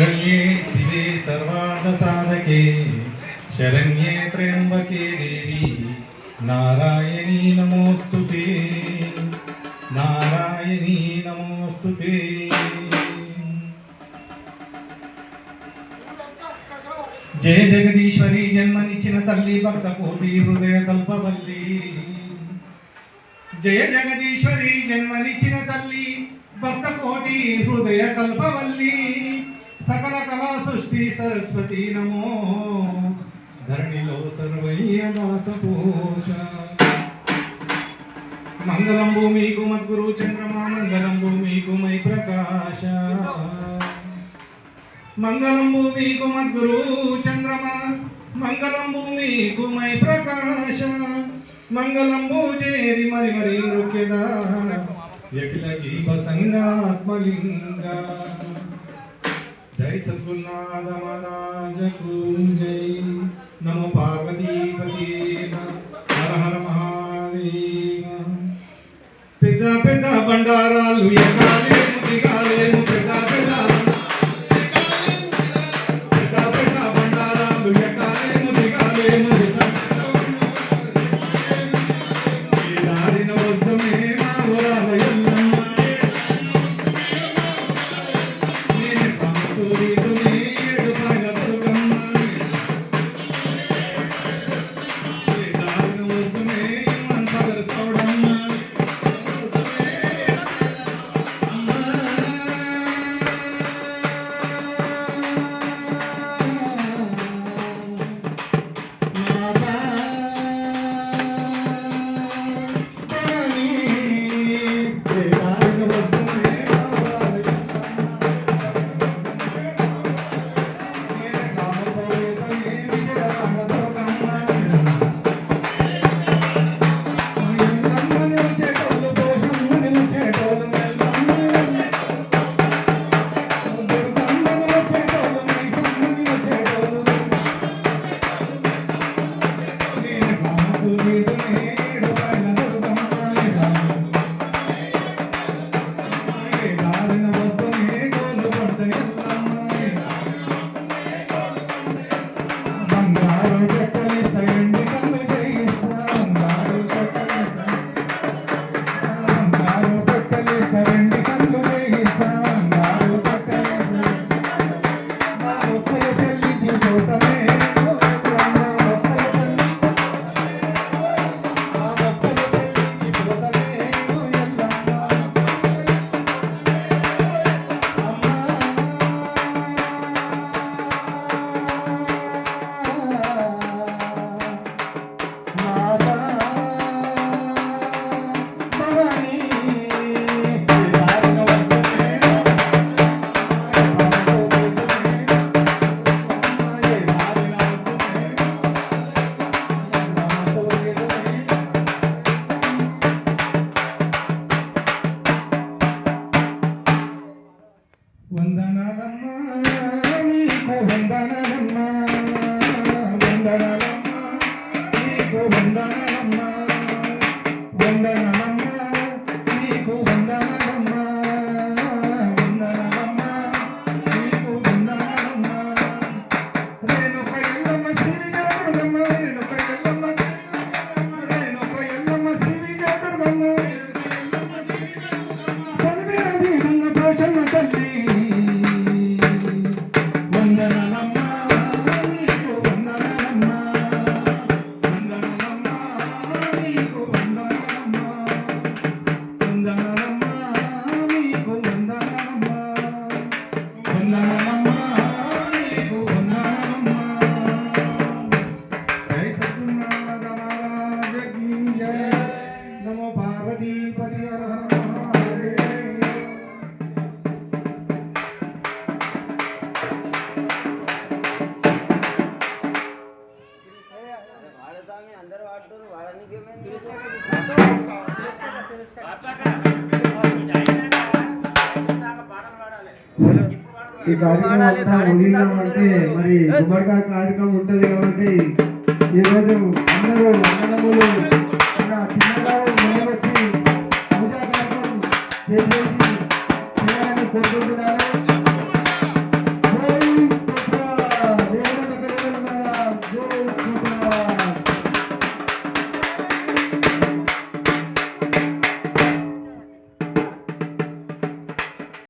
मंगल्ये शिवे सर्वार्थसाधके शरण्ये त्र्यंबके देवी नारायणी नमोस्तुते नारायणी नमोस्तुते। जय जगदीश्वरी जन्मनिच्चिन तल्ली भक्त कोटि हृदय कल्पवल्ली। जय जगदीश्वरी जन्मनिच्चिन तल्ली भक्त कोटि हृदय कल्पवल्ली। सकल कला सृष्टि सरस्वती नमो धरणिलो सर्वैर्य दासपोष। मंगलम भूमि को मद्गुरु चंद्रमा मंगलम भूमि को मई प्रकाश। मंगलम भूमि को मद्गुरु चंद्रमा मंगलम भूमि को मई प्रकाश। मंगलम भूजेरि मरि मरि नृत्यदा यखिल जीव संगात्मलिंग। जय सद्गुरुनाथ महाराज को जय। नमो पार्वती पति हर हर महादेव। पेद्द पेद्द बंडारालु एकाले मुदिगालेमु पेद्द पेद्द ఈ కార్యక్రమం అంతా ముగించడం అంటే మరి గుమ్మడికాయ కార్యక్రమం ఉంటుంది కాబట్టి ఈరోజు అందరూ అన్నదమ్ములు